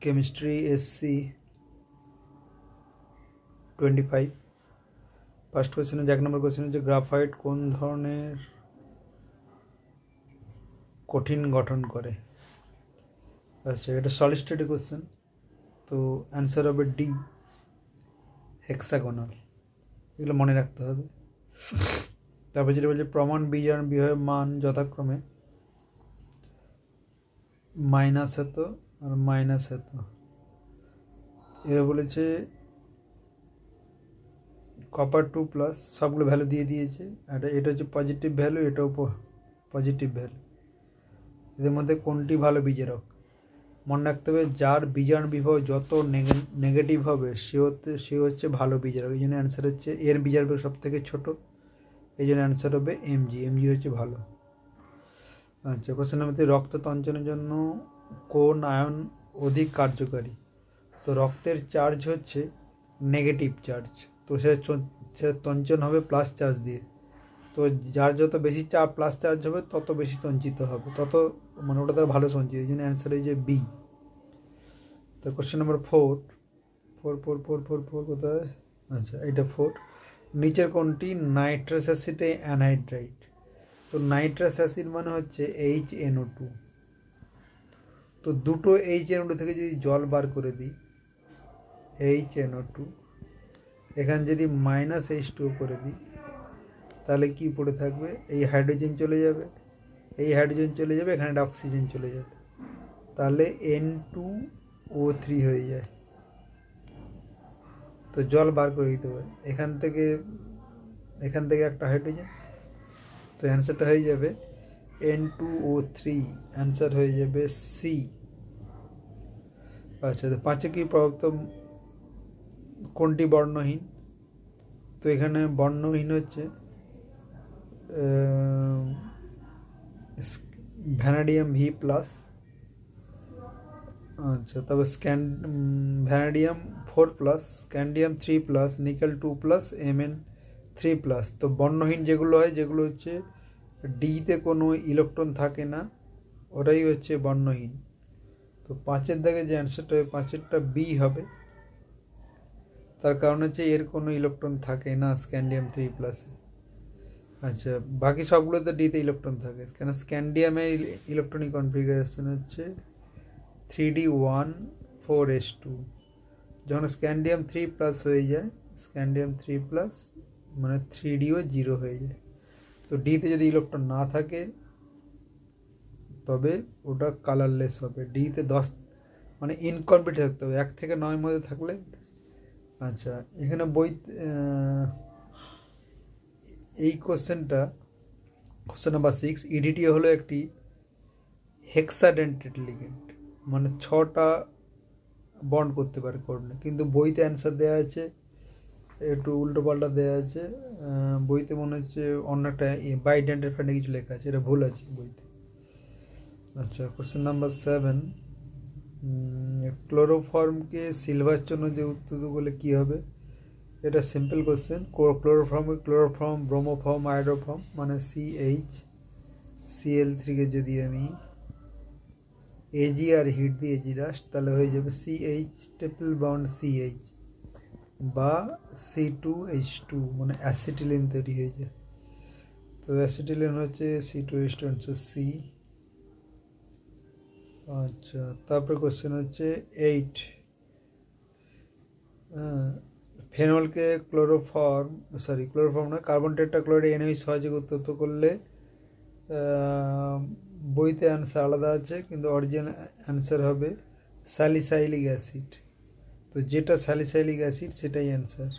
Chemistry SC 25। First question হচ্ছে 1 নম্বর question হচ্ছে graphite কোন ধরনের কঠিন গঠন করে। আচ্ছা, এটা সলিড স্টেট কোয়েশ্চেন, তো অ্যান্সার হবে ডি, হেক্সাগোনাল। এগুলো মনে রাখতে হবে। তারপর যেটা বলছে প্রমাণ বীজাণু বিভবের মান যথাক্রমে মাইনাস এত আর মাইনাস এত। এরা বলেছে কপার 2+, সবগুলো ভ্যালু দিয়ে দিয়েছে। আর এটা হচ্ছে পজিটিভ ভ্যালু, এটাও পজিটিভ ভ্যালু। এদের মধ্যে কোনটি ভালো বীজারক? মনে রাখতে হবে যার বীজাণু বিভব যত নেগেটিভ হবে সে হচ্ছে ভালো বীজারক। এই জন্য অ্যান্সার হচ্ছে এর বীজাণু সব থেকে ছোটো, এই জন্য অ্যান্সার হবে এমজি হচ্ছে ভালো। আচ্ছা, কোশ্চেন নাম্বার 3, রক্ত তঞ্চনের জন্য কোন আয়ন অধিক কার্যকারী? তো রক্তের চার্জ হচ্ছে নেগেটিভ চার্জ, তো সেটা তঞ্চন হবে প্লাস চার্জ দিয়ে। তো যার যত বেশি প্লাস চার্জ হবে তত বেশি সঞ্চিত হবে, তত মানে ওটা তার ভালো সঞ্চিত। এই জন্য অ্যান্সার হয়ে যায় বি। তো কোশ্চেন নাম্বার 4 কোথায়? আচ্ছা, এটা 4। নিচের কোনটি নাইট্রাস অ্যাসিডে অ্যানহাইড্রাইট? তো নাইট্রাস অ্যাসিড মানে হচ্ছে HNO2। তো দুটো HNO2 থেকে যদি জল বার করে দিই HNO2, এখানে যদি -H2O করে দিই তাহলে কি পড়ে থাকবে? এই হাইড্রোজেন চলে যাবে, এই হাইড্রোজেন চলে যাবে, এখানে একটা অক্সিজেন চলে যাবে, তাহলে N2O3 হয়ে যায়। তো জল বার করে দিতে হবে এখান থেকে একটা হাইড্রোজেন, তো অ্যান্সারটা হয়ে যাবে N2O3, অ্যান্সার হয়ে যাবে সি। আচ্ছা, তো 5 কি প্রদত্ত কোনটি বর্ণহীন? তো এখানে বর্ণহীন হচ্ছে ভ্যানাডিয়াম V+। আচ্ছা, তবে ভ্যানাডিয়াম 4+, স্ক্যান্ডিয়াম 3+, নিকেল 2+, Mn3+। তো বর্ণহীন যেগুলো হয়, যেগুলো হচ্ছে ডিতে কোনো ইলেকট্রন থাকে না, ওটাই হচ্ছে বর্ণহীন। তো 5-এর দাগে যে অ্যান্সারটা হবে 5-এরটা বি হবে, তার কারণ হচ্ছে এর কোনো ইলেকট্রন থাকে না স্ক্যান্ডিয়াম 3+-এ। আচ্ছা, বাকি সবগুলোতে ডিতে ইলেকট্রন থাকে, কেন স্ক্যান্ডিয়ামের ইলেকট্রনিক কনফিগারেশন হচ্ছে 3d1 4s2। যখন স্ক্যান্ডিয়াম 3+ হয়ে যায়, স্ক্যান্ডিয়াম 3+ মানে 3dও 0 হয়ে যায়। তো ডিতে যদি ইলেকট্রন না থাকে তবে ওটা কালারলেস হবে। ডিতে 10 মানে ইনকমপ্লিট থাকতে হবে, 1 থেকে 9 মধ্যে থাকলে। আচ্ছা, এখানে এই কোশ্চেন নাম্বার 6, ইডিটি হলো একটি হেক্সাডেন্টেড লিগেন্ড, মানে 6টা বন্ড করতে পারে কোডনে, কিন্তু বইতে অ্যান্সার দেওয়া আছে একটু উল্টো পাল্টা দেওয়া আছে। বইতে মনে হচ্ছে অন্য একটা বাইডেন্টের ফ্রেন্ডে কিছু লেখা আছে, এটা ভুল আছে বইতে। আচ্ছা, কোশ্চেন নাম্বার 7, ক্লোরোফর্মকে সিলভার জন্য যে উত্তেজক বলে কি হবে? এটা simple question. Chloroform, bromoform, iodoform, মানে CH, Cl3 কে যদি আমি এজি আর হিট দিয়ে এজি ডাস্ট, তাহলে হয়ে যাবে CH ট্রিপল বন্ড CH বা C2H2, মানে অ্যাসিটিলিন তৈরি হয়ে যায়। তো অ্যাসিটিলিন হচ্ছে C2H2, অ্যান্সার সি। আচ্ছা, তারপরে কোশ্চেন হচ্ছে 8, ফেনলকে ক্লোরোফর্ম না, কার্বন টেট্রাক্লোরাইড NaOH সহযোগে উত্তপ্ত করলে, বইতে অ্যান্সার আলাদা আছে কিন্তু অরিজিনাল অ্যান্সার হবে স্যালিসাইলিক অ্যাসিড। তো যেটা স্যালিসাইলিক অ্যাসিড সেটাই অ্যান্সার।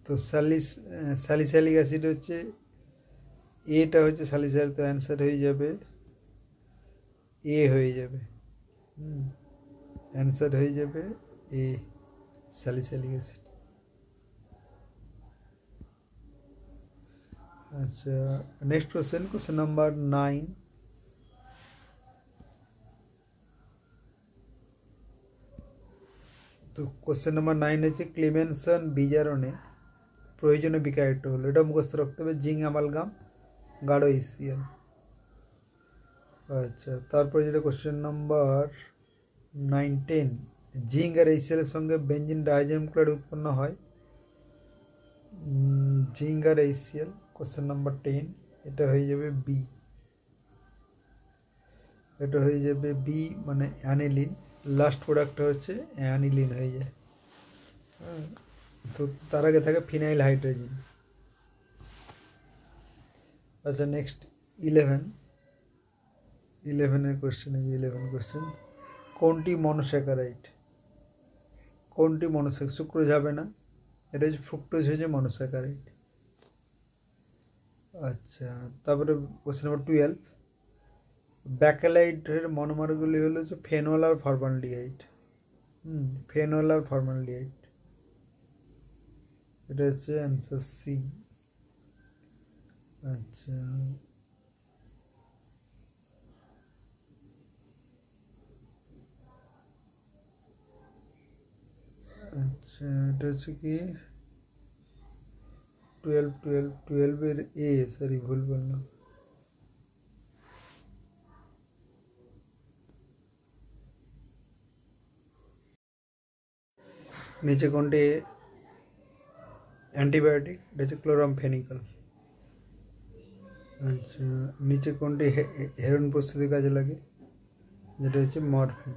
তো স্যালিসাইলিক অ্যাসিড হচ্ছে, এটা হচ্ছে স্যালিসাইলিক, তো অ্যান্সার হয়ে যাবে এ, হয়ে যাবে অ্যান্সার হয়ে যাবে এ, স্যালিসাইলিক অ্যাসিড। আচ্ছা, নেক্সট কোশ্চেন নাম্বার 9, তো কোশ্চেন নাম্বার 9 হচ্ছে ক্লিমেনসন বিজারণে প্রয়োজনীয় বিকারিটা হলো, এটা মুখস্থ রাখতে হবে, জিঙ্ক অ্যামালগাম গাঢ় HCl। আচ্ছা, তারপরে যেটা কোশ্চেন নাম্বার 9-10, জিঙ্ক আর HCl এর সঙ্গে বেঞ্জিন ডাইহাইড্রোজেন ক্লোরাইড উৎপন্ন হয়। জিঙ্ক আর HCl, কোশ্চেন নাম্বার 10, এটা হয়ে যাবে বি, এটা হয়ে যাবে বি মানে অ্যানিলিন, লাস্ট প্রোডাক্টটা হচ্ছে অ্যানিলিন হয়ে যায়। তো তার আগে থাকে ফিনাইল হাইড্রোজেন। আচ্ছা, নেক্সট 11 কোশ্চেন, এই 11 কোশ্চেন, কোনটি মনোস্যাকারাইড? কোনটি মনোস্যাকারাইড? সুক্রোজ হবে না, এটা হচ্ছে ফ্রুক্টোজ, হচ্ছে মনোস্যাকারাইড। আচ্ছা, তারপরে কোশ্চেন নাম্বার 12, ব্যাকেলাইটের মনোমারগুলি হলো হচ্ছে ফেনল আর ফর্মালডিহাইড। ফেনল আর ফর্মালডিহাইড, এটা হচ্ছে অ্যান্সার সি। আচ্ছা, আচ্ছা, এটা হচ্ছে কি 12 এর এ, সরি ভুল বললাম। নিচে কোনটি অ্যান্টিবায়োটিক? এটা হচ্ছে ক্লোরামফেনিকল। আচ্ছা, নিচে কোনটি হেরোইন প্রস্তুতি কাজে লাগে? যেটা হচ্ছে মরফিন।